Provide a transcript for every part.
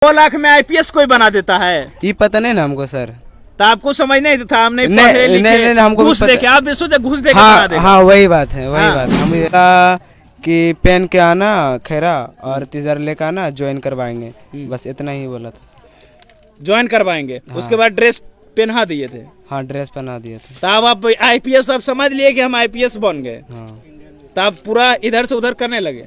2 लाख में आईपीएस कोई बना देता है? ये पता नहीं ना हमको सर। तो आपको समझ नहीं था? हमने नहीं, हमको घूस देके आप भी सोचे घूस देके हाँ, बना देगा। हाँ वही बात है, वही बात। हम कि पेन के आना खैरा और तीसरा लेकर आना ज्वाइन करवाएंगे, बस इतना ही बोला था। ज्वाइन करवाएंगे, उसके बाद ड्रेस पहना दिए थे। हाँ ड्रेस पहना दिए थे। तब आप आईपीएस आप समझ लिए कि हम आईपीएस बन गए। हाँ। तब पूरा इधर से उधर करने लगे।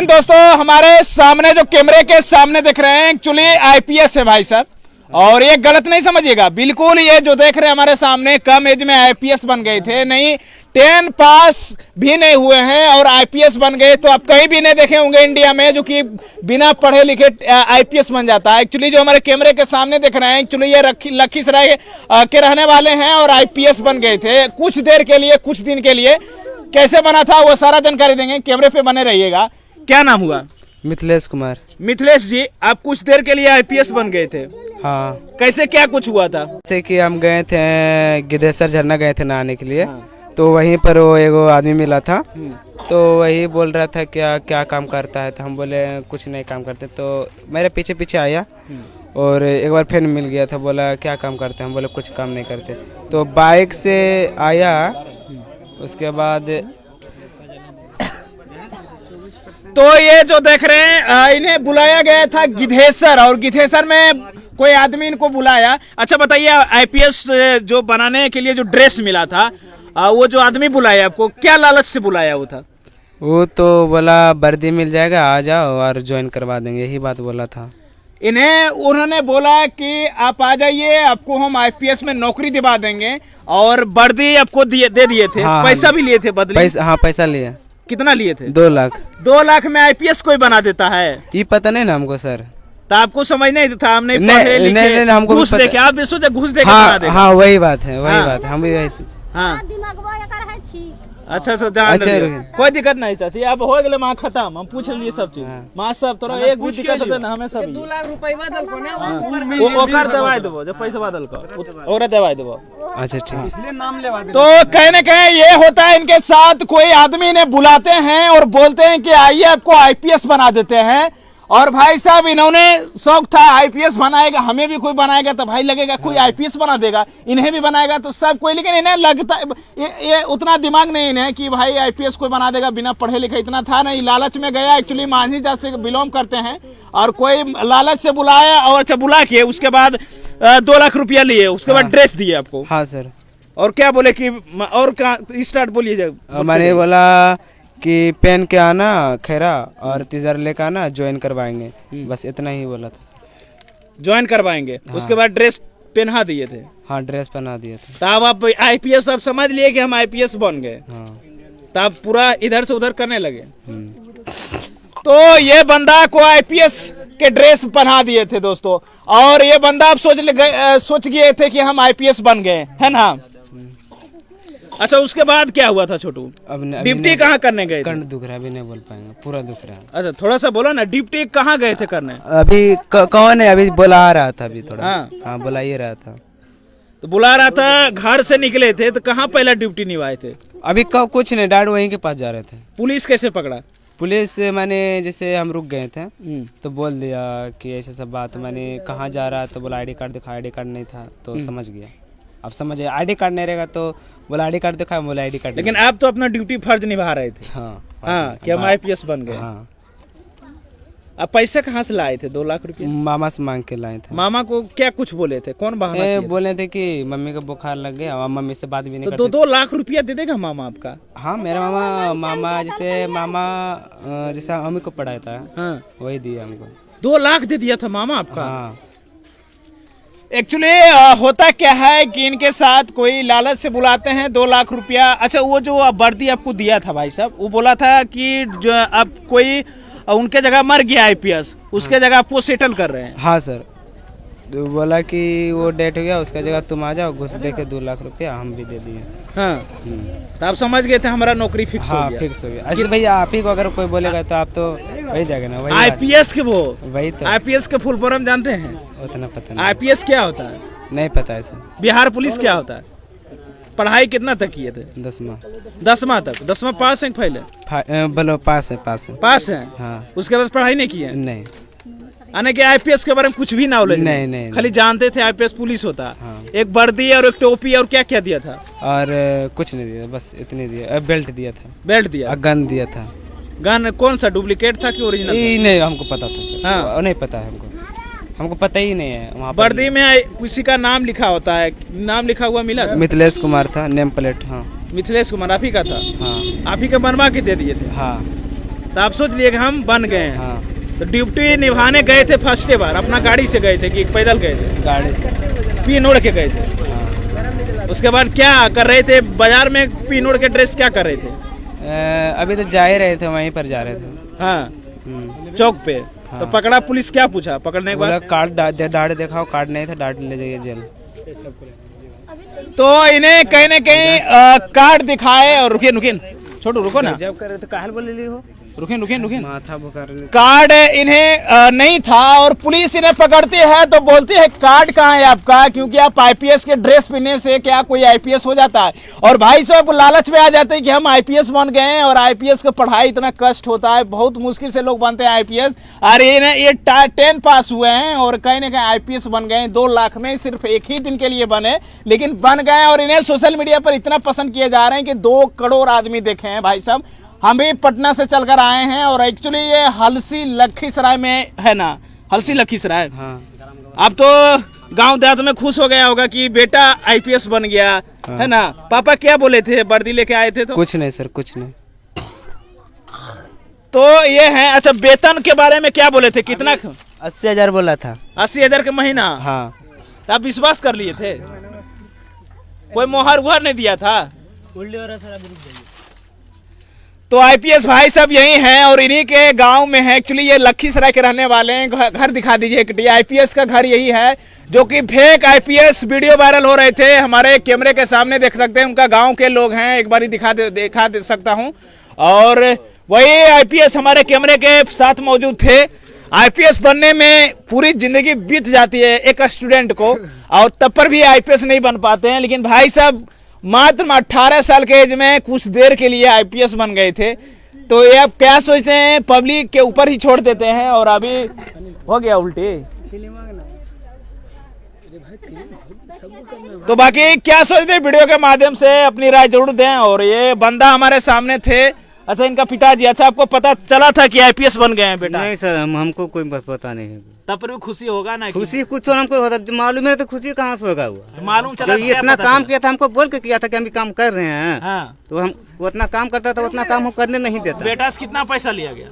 दोस्तों हमारे सामने जो कैमरे के सामने देख रहे हैं एक्चुअली आईपीएस है भाई साहब, और ये गलत नहीं समझिएगा बिल्कुल। ये जो देख रहे हैं हमारे सामने कम एज में आईपीएस बन गए थे, नहीं 10 पास भी नहीं हुए हैं और आईपीएस बन गए। तो आप कहीं भी नहीं देखे होंगे इंडिया में जो कि बिना पढ़े लिखे आईपीएस बन जाता है। एक्चुअली जो हमारे कैमरे के सामने देख रहे हैं एक्चुअली ये लखीसराय के रहने वाले हैं और आईपीएस बन गए थे कुछ देर के लिए, कुछ दिन के लिए। कैसे बना था वो सारा जानकारी देंगे, कैमरे पे बने रहिएगा। क्या नाम हुआ? मिथिलेश कुमार। मिथिलेश जी, आप कुछ देर के लिए आईपीएस बन गए थे। हाँ। कैसे क्या कुछ हुआ था? जैसे कि हम गए थे गिद्धेसर झरना गए थे नहाने के लिए। तो वहीं पर वो एगो आदमी मिला था, तो वही बोल रहा था क्या क्या काम करता है। तो हम बोले कुछ नहीं काम करते। तो मेरे पीछे पीछे आया और एक बार फिर मिल गया था, बोला क्या काम करते हैं। हम बोले कुछ काम नहीं करते। तो बाइक से आया, उसके बाद तो ये जो देख रहे हैं इन्हें बुलाया गया था गिद्धेसर, और गिद्धेसर में कोई आदमी इनको बुलाया। अच्छा बताइए, आईपीएस जो बनाने के लिए जो ड्रेस मिला था, वो जो आदमी बुलाया आपको क्या लालच से बुलाया वो था? वो तो बोला वर्दी मिल जाएगा, आ जाओ और ज्वाइन करवा देंगे, यही बात बोला था। इन्हें उन्होंने बोला कि आप आ जाइए, आपको हम आईपीएस में नौकरी दिवा देंगे, और वर्दी आपको दे दिए थे। हाँ, पैसा भी लिए थे बदले? हाँ पैसा लिए। कितना लिए थे? 2 लाख। 2 लाख में आईपीएस कोई बना देता है? ये पता नहीं ना हमको सर। तो आपको समझ नहीं था? हमने नहीं, हमको घूस देके आप भी सोचे घूस देके हाँ, बना देगा। हाँ वही बात है, वही बात है। हम भी वही सोचे। हाँ अच्छा कोई दिक्कत नहीं चाची, अब हो गए माँ खत्म, हम पूछ लिए सब चीज। माँ सब तोरा एक भी दिक्कत है ना हमें सब 2 लाख रुपया दल को ना ओकर दवाई देबो, जो पैसा बदल का और दवाई देबो। अच्छा ठीक। इसलिए नाम लेवा दे। तो कहीं न कहीं ये होता है इनके साथ, कोई आदमी ने बुलाते हैं और बोलते हैं कि आइए आपको आईपीएस बना देते हैं। और भाई साहब इन्होंने शौक था आईपीएस बनाएगा, हमें भी कोई बनाएगा तो भाई लगेगा कोई आईपीएस बना देगा, इन्हें भी बनाएगा तो सब कोई। लेकिन इन्हें लगता ये उतना दिमाग नहीं इन्हें कि भाई आईपीएस कोई बना देगा बिना पढ़े लिखे, इतना था नहीं। लालच में गया, एक्चुअली मांझी जात से बिलोंग करते हैं, और कोई लालच से बुलाया और अच्छा बुला के उसके बाद 2 लाख रुपया लिए, उसके बाद ड्रेस दिए आपको। हाँ सर। और क्या बोले कि और स्टार्ट बोलिए। मैंने बोला कि पेन के आना खैरा और तीसरा लेकर आना ज्वाइन करवाएंगे, बस इतना ही बोला था। ज्वाइन करवाएंगे, उसके बाद ड्रेस पहना दिए थे। हाँ ड्रेस पहना दिए थे। तब आप आईपीएस आप समझ लिए कि हम आईपीएस बन गए। हाँ। तब पूरा इधर से उधर करने लगे। तो ये बंदा को आईपीएस के ड्रेस पहना दिए थे दोस्तों, और ये बंदा आप सोच गए थे कि हम आईपीएस बन गए, है ना? अच्छा उसके बाद क्या हुआ था छोटू? अब ड्यूटी कहाँ करने गए थे? कंठ दुख रहा है, अभी नहीं बोल पाएंगे, पूरा दुख रहा है। अच्छा थोड़ा सा बोलो ना, ड्यूटी कहाँ गए थे करने? अभी कौन है? अभी बुला रहा था, अभी थोड़ा। हाँ बुला ही रहा था। तो बुला रहा था, घर से निकले थे तो कहाँ पहला ड्यूटी निभाए थे? अभी कुछ नहीं, डायरेक्ट वहीं के पास जा रहे थे। पुलिस कैसे पकड़ा? पुलिस मैंने जैसे हम रुक गए थे तो बोल दिया कि ऐसे सब बात। मैंने कहाँ जा रहा तो बोला आईडी कार्ड दिखा, आईडी कार्ड नहीं था तो समझ गया। अब समझ आईडी कार्ड नहीं रहेगा तो बोला आईडी कार्ड दिखा, बोला आईडी कार्ड। लेकिन आप तो अपना ड्यूटी फर्ज निभा रहे थे। हाँ कि हम आईपीएस बन गए। हाँ। अब पैसा कहाँ से लाए थे? 2 लाख रुपए मामा से मांग के लाए थे। मामा को क्या कुछ बोले थे? कौन बहाना किया? बोले थे कि मम्मी का बुखार लग गया और मम्मी से बात भी नहीं करते। तो 2 लाख रुपया दे देगा मामा आपका? हाँ मेरा मामा जैसे मम्मी को पढ़ाया था। हाँ। वही दिया हमको। 2 लाख दे दिया था मामा आपका? हाँ। एक्चुअली होता क्या है कि इनके साथ कोई लालच से बुलाते हैं 2 लाख रुपया। अच्छा वो जो वर्दी आपको दिया था भाई साहब, वो बोला था कि जो अब कोई उनके जगह मर गया आईपीएस, उसके जगह आपको सेटल कर रहे हैं। हाँ सर। तो बोला कि वो डेट हो गया, उसका जगह तुम आ जाओ, घुस दे के 2 लाख रुपया हम भी दे दिए। हाँ। तो आप समझ गए थे हमारा नौकरी फिक्स हो गया। फिक्स हो गया। अच्छा भैया आप ही को अगर कोई बोलेगा तो आप तो वही जाएगा ना। वही आईपीएस के वही तो आईपीएस के फुल फॉर्म जानते हैं? उतना पता नहीं। आईपीएस क्या होता है? नहीं पता है सर। बिहार पुलिस क्या होता है? पढ़ाई कितना तक किए थे? 10वां तक। 10वां पास है फेल है? बोलो पास है। पास है। हाँ। उसके बाद पढ़ाई नहीं की है? नहीं। यानी कि आईपीएस के बारे में कुछ भी नॉलेज नहीं, खाली जानते थे आईपीएस पुलिस होता। हाँ। एक वर्दी और एक टोपी और क्या क्या दिया था? और कुछ नहीं दिया, बस इतने दिया। बेल्ट दिया था, बेल्ट दिया, गन दिया था। गन कौन सा, डुप्लीकेट था कि ओरिजिनल? नहीं, हमको पता था सर। हाँ। नहीं पता है हमको पता ही नहीं है। वहाँ पर वर्दी में किसी का नाम लिखा होता है, नाम लिखा हुआ मिला था? मिथिलेश कुमार था, नेम प्लेट। हाँ, मिथिलेश कुमार आप ही का था? हाँ। आप ही का बनवा के दे दिए थे? हाँ। तो आप सोच लिए कि हम बन गए हैं। हाँ। तो ड्यूटी निभाने गए थे फर्स्ट बार, अपना गाड़ी से गए थे कि पैदल गए थे? गाड़ी से पीन ओढ़ के गए थे। हाँ। उसके बाद क्या कर रहे थे बाजार में? पीन ओढ़ के ड्रेस क्या कर रहे थे? अभी तो जा ही रहे थे, वहीं पर जा रहे थे। हाँ, चौक पे। हाँ। तो पकड़ा, पुलिस क्या पूछा पकड़ने के बाद? कार्ड डाट दिखाओ, कार्ड नहीं था, डाट ले जाइए जेल। तो इन्हें कहीं न कहीं कार्ड दिखाए और रुकिए छोटू रुको ना, जब कर रहे थे काहल बोले ली हो, रुकिए माथा बुखार। कार्ड इन्हें नहीं था और पुलिस इन्हें पकड़ती है तो बोलती है कार्ड कहाँ है आपका, क्योंकि आप आईपीएस के ड्रेस पहनने से क्या कोई आईपीएस हो जाता है? और भाई साहब लालच में आ जाते हैं कि हम आईपीएस बन गए हैं और आईपीएस का पढ़ाई इतना कष्ट होता है, बहुत मुश्किल से लोग बनते हैं आईपीएस। अरे ये 10 पास हुए हैं और कहीं ना कहीं आईपीएस बन गए, 2 लाख में सिर्फ एक ही दिन के लिए बने, लेकिन बन गए और इन्हें सोशल मीडिया पर इतना पसंद किए जा रहे हैं कि 2 करोड़ आदमी देखे हैं। भाई साहब हम भी पटना से चलकर आए हैं और एक्चुअली ये हलसी लखीसराय में है ना, हलसी लखीसराय। हाँ। अब तो गांव देहात में खुश हो गया होगा कि बेटा आईपीएस बन गया। हाँ। है ना? पापा क्या बोले थे वर्दी लेके आए थे तो? कुछ नहीं सर, कुछ नहीं। तो ये है। अच्छा, वेतन के बारे में क्या बोले थे, कितना? 80,000 बोला था। 80,000 का महीना? हाँ। तो आप विश्वास कर लिए थे? कोई मोहर वोहर नहीं दिया था? तो आईपीएस भाई सब यही हैं और इन्हीं के गांव में है। एक्चुअली ये लखीसराय के रहने वाले हैं। घर दिखा दीजिए एक, आईपीएस का घर यही है जो कि फेक आईपीएस वीडियो वायरल हो रहे थे, हमारे कैमरे के सामने देख सकते हैं। उनका गांव के लोग हैं, एक बार दिखा दे सकता हूं। और वही आईपीएस हमारे कैमरे के साथ मौजूद थे। आईपीएस बनने में पूरी जिंदगी बीत जाती है एक स्टूडेंट को और तब पर भी आईपीएस नहीं बन पाते हैं, लेकिन भाई साहब मात्र 18 साल के एज में कुछ देर के लिए आईपीएस बन गए थे। तो ये अब क्या सोचते हैं, पब्लिक के ऊपर ही छोड़ देते हैं और अभी हो गया उल्टी। तो बाकी क्या सोचते हैं वीडियो के माध्यम से अपनी राय जरूर दें। और ये बंदा हमारे सामने थे। अच्छा, इनका पिताजी। अच्छा, आपको पता चला था कि आईपीएस बन गए हैं बेटा? नहीं सर, हमको कोई पता नहीं है। तब पर भी खुशी होगा ना? खुशी कुछ हमको मालूम है तो खुशी कहाँ से होगा? हुआ मालूम चला जो ये इतना काम किया था, हमको बोल के किया था कि हम काम कर रहे हैं। हाँ। तो हम उतना काम करता था, उतना काम हम करने नहीं देता। बेटा से कितना पैसा लिया गया?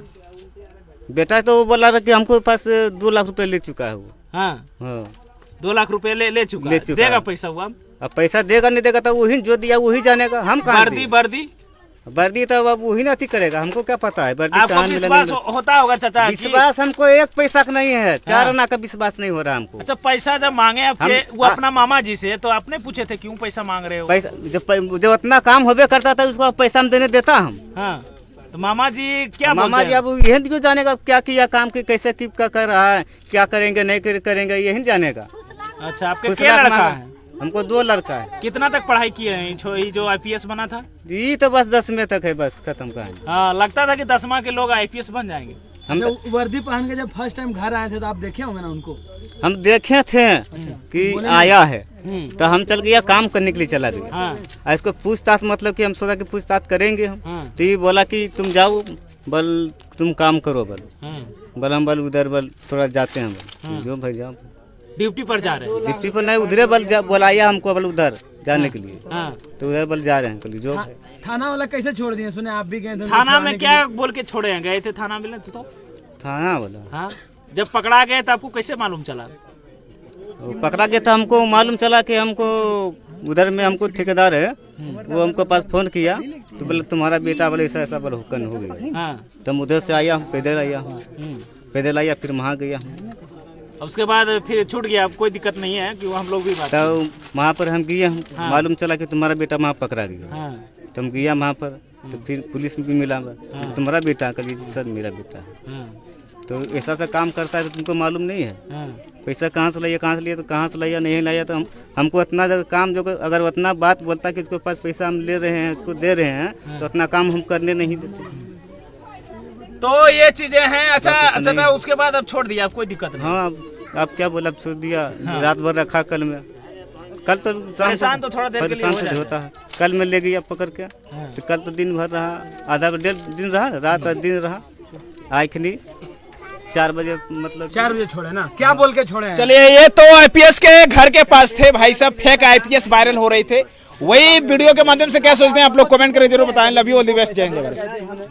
बेटा तो वो बोला कि हमको पास 2 लाख रुपए ले चुका है वो। हाँ, 2 लाख रुपए ले चुका है। चुका देगा है। पैसा हुआ? अब पैसा देगा नहीं देगा तो वही जो दिया वही जानेगा। हम कहाँ वर्दी तो अब वही ना करेगा, हमको क्या पता है वर्दी आपको कहाँ विश्वास होता होगा चाचा? विश्वास हमको 1 पैसा का नहीं है, 4 आना का विश्वास नहीं हो रहा हमको। अच्छा, पैसा जब मांगे आपके वो अपना मामा जी से, तो आपने पूछे थे क्यों पैसा मांग रहे हो? पैसा जब उतना काम होबे करता था उसको पैसा हम देने देता हम। हाँ, तो मामा जी क्या मामा जी अब यही क्यों जानेगा क्या किया काम की, कैसे कर रहा है, क्या करेंगे नहीं करेंगे, यही जानेगा। अच्छा, आपके क्या लड़का है? हमको 2 लड़का है। कितना तक पढ़ाई किए हैं जो आईपीएस बना था? ये तो बस 10वीं तक है, बस खत्म कहानी। हाँ, लगता था कि 10वां के लोग आईपीएस बन जाएंगे। हम वर्दी पहन के जब फर्स्ट टाइम घर आए थे तो आप देखे होंगे ना उनको? हम देखे थे कि आया है तो हम चल गया, काम करने के लिए चला गया। हाँ। इसको पूछताछ, मतलब कि हम सोचा कि पूछताछ करेंगे हम। हाँ। तो ये बोला कि तुम जाओ बल, तुम काम करो बल। हाँ। हम उधर बल थोड़ा जाते हैं बल। जो भाई जाओ, ड्यूटी पर जा रहे हैं? डिप्टी पर नहीं, उधरे बल बुलाया हमको बल उधर जाने के लिए। हाँ। तो उधर बल जा रहे हैं। जो थाना वाला कैसे छोड़ दिए? सुने आप भी गए थे थाना में, क्या बोल के छोड़े हैं? गए थे थाना में तो? थाना बोला। हाँ, जब पकड़ा गए तो आपको कैसे मालूम चला? पकड़ा गया था, हमको मालूम चला कि हमको उधर में हमको ठेकेदार है, वो हमको पास फोन किया तो बोले तुम्हारा बेटा बोले ऐसा ऐसा बोले हुक्म हो गया। हाँ। तो हम उधर से आया, पैदल आया, फिर वहाँ गया। उसके बाद फिर छूट गया, कोई दिक्कत नहीं है कि हम लोग भी बात। तो वहाँ पर हम गए, हाँ। मालूम चला कि तुम्हारा बेटा वहाँ पकड़ा गया। हाँ। तो हम गया वहाँ पर, तो फिर पुलिस भी मिला। हाँ। तुम्हारा बेटा कल सर मेरा बेटा है। हाँ। तो ऐसा सा काम करता है तो तुमको मालूम नहीं है? हाँ। पैसा कहाँ से लिया, तो कहाँ से लिया, नहीं लाया। तो हमको इतना काम, जो अगर उतना बात बोलता कि इसके पास पैसा हम ले रहे हैं, उसको दे रहे हैं, तो उतना काम हम करने नहीं देते। तो ये चीजें हैं। अच्छा बाकी तो अच्छा नहीं। था, उसके बाद अब छोड़ दिया, अब कोई दिक्कत नहीं। हाँ अब क्या बोला, अब छोड़ दिया। रात भर रखा कल में, कल तो परेशान तो थोड़ा देर के लिए परेशान हो तो जाता होता है। कल में ले गया पकड़ के, तो कल तो दिन भर रहा, आधा डेढ़ दिन रहा, रात और दिन रहा। आखिरी 4 बजे मतलब 4 बजे छोड़े ना, क्या बोल के छोड़े हैं? चलिए, ये तो आईपीएस के घर के पास थे भाई साहब, फेक आईपीएस वायरल हो रहे थे। वही वीडियो के माध्यम से क्या सोचते हैं आप लोग, कमेंट करें, जरूर बताएं। Love you, all the best, जय हिंद।